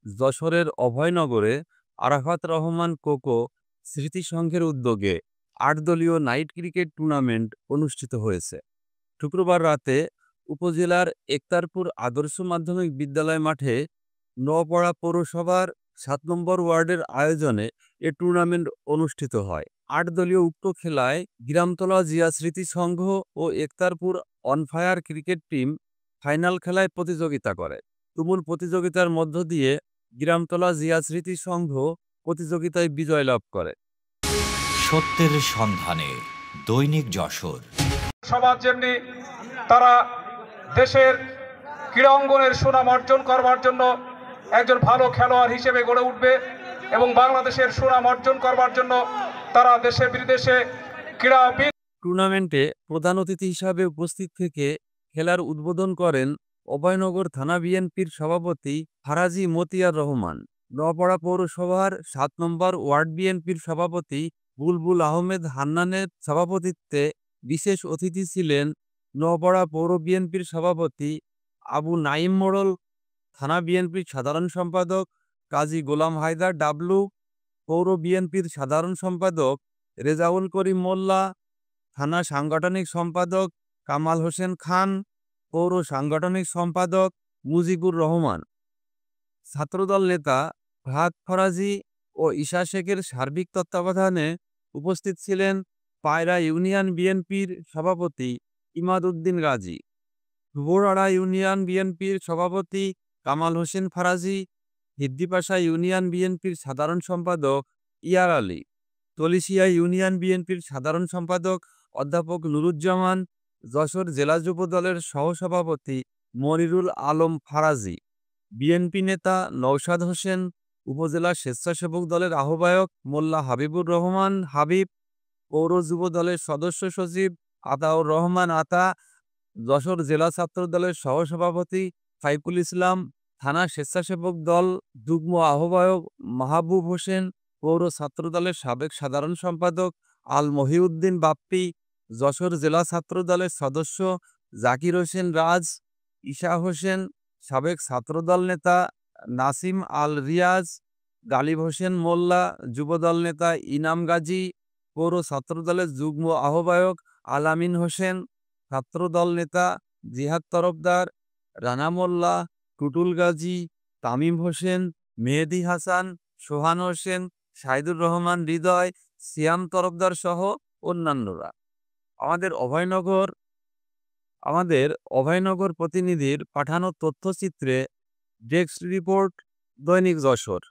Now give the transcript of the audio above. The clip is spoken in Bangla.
যশোরের অভয়নগরে আরাফাত রহমান কোকো স্মৃতি সংঘের উদ্যোগে ৮ দলীয় নাইট ক্রিকেট টুর্নামেন্ট অনুষ্ঠিত হয়েছে। শুক্রবার রাতে উপজেলার একতারপুর আদর্শ মাধ্যমিক বিদ্যালয় মাঠে নওপাড়া পৌরসভার ৭ নম্বর ওয়ার্ডের আয়োজনে এ টুর্নামেন্ট অনুষ্ঠিত হয়। ৮ দলীয় উক্ত খেলায় গ্রামতলা জিয়া স্মৃতি সংঘ ও Ektarpur on fire cricket team final খেলায় প্রতিযোগিতা করে। তুমুল প্রতিযোগিতার মধ্য দিয়ে গ্রামতলা জিয়া স্মৃতি সংঘ প্রতিযোগিতায় বিজয় লাভ করে। সত্যের সন্ধানে দৈনিক যশোর। সমাজ যেমনি তারা দেশের ক্রীড়া অঙ্গনের সুনাম অর্জন করবার জন্য একজন ভালো খেলোয়াড় হিসেবে গড়ে উঠবে এবং বাংলাদেশের সুনাম অর্জন করবার জন্য তারা দেশে বিদেশে ক্রীড়াবিদ। টুর্নামেন্টে প্রধান অতিথি হিসাবে উপস্থিত থেকে খেলার উদ্বোধন করেন অভয়নগর থানা বিএনপির সভাপতি ফারাজি মতিয়ার রহমান। নওপাড়া পৌরসভার ৭ নম্বর ওয়ার্ড বিএনপির সভাপতি বুলবুল আহমেদ হান্নানের সভাপতিত্বে বিশেষ অতিথি ছিলেন নওপাড়া পৌর বিএনপির সভাপতি আবু নাঈম মোড়ল, থানা বিএনপির সাধারণ সম্পাদক কাজী গোলাম হায়দার ডাবলু, পৌর বিএনপির সাধারণ সম্পাদক রেজাউল করিম মোল্লা, থানা সাংগঠনিক সম্পাদক কামাল হোসেন খান, পৌর সাংগঠনিক সম্পাদক মুজিবুর রহমান। ছাত্রদল নেতা ফাহাদ ফরাজি ও ঈশা শেখের সার্বিক তত্ত্বাবধানে উপস্থিত ছিলেন পায়রা ইউনিয়ন বিএনপির সভাপতি ইমাদ উদ্দিন গাজী, ধুবড়াড়া ইউনিয়ন বিএনপির সভাপতি কামাল হোসেন ফরাজি, হিদ্দিপাশা ইউনিয়ন বিএনপির সাধারণ সম্পাদক ইয়ার আলী, তলিশিয়া ইউনিয়ন বিএনপির সাধারণ সম্পাদক অধ্যাপক নুরুজ্জামান, যশোর জেলা যুব দলের সহসভাপতি মনিরুল আলম ফারাজি, বিএনপি নেতা নওশাদ হোসেন, উপজেলা স্বেচ্ছাসেবক দলের আহ্বায়ক মোল্লা হাবিবুর রহমান হাবিব, পৌর যুব দলের সদস্য সচিব আতাউর রহমান আতা, যশোর জেলা ছাত্র দলের সহসভাপতি সাইফুল ইসলাম, থানা স্বেচ্ছাসেবক দল যুগ্ম আহ্বায়ক মাহবুব হোসেন, পৌর ছাত্র দলের সাবেক সাধারণ সম্পাদক আল মহিউদ্দিন বাপ্পি, যশোর জেলা ছাত্র দলের সদস্য জাকির হোসেন রাজ, ঈশা হোসেন, সাবেক ছাত্রদল নেতা নাসিম আল রিয়াজ, গালিব হোসেন মোল্লা, যুবদল নেতা ইনাম গাজী, পৌর ছাত্রদলের যুগ্ম আহ্বায়ক আলামিন হোসেন, ছাত্রদল নেতা জিহাদ তরফদার, রানা মোল্লা, টুটুল গাজী, তামিম হোসেন, মেহেদি হাসান, সোহান হোসেন, সাইদুর রহমান হৃদয়, সিয়াম তরফদার সহ অন্যান্যরা। আমাদের অভয়নগর প্রতিনিধির পাঠানো তথ্যচিত্রে ডেস্ক রিপোর্ট, দৈনিক যশোর।